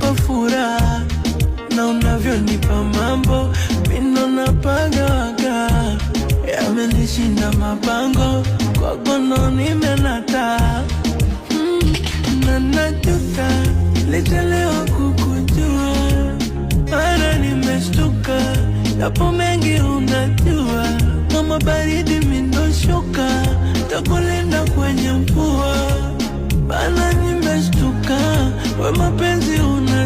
unanipa furaha na unavyonipa mambo mino napagawaga. Yamenishinda mapango kwako ndo nimenata. Na najuta lichelewa kukujua, mara nimeshtuka yapo mengi unajua. Kama baridi mindoshuka takulinda kwenye mvua, bana nimeshtuka we mapenzi una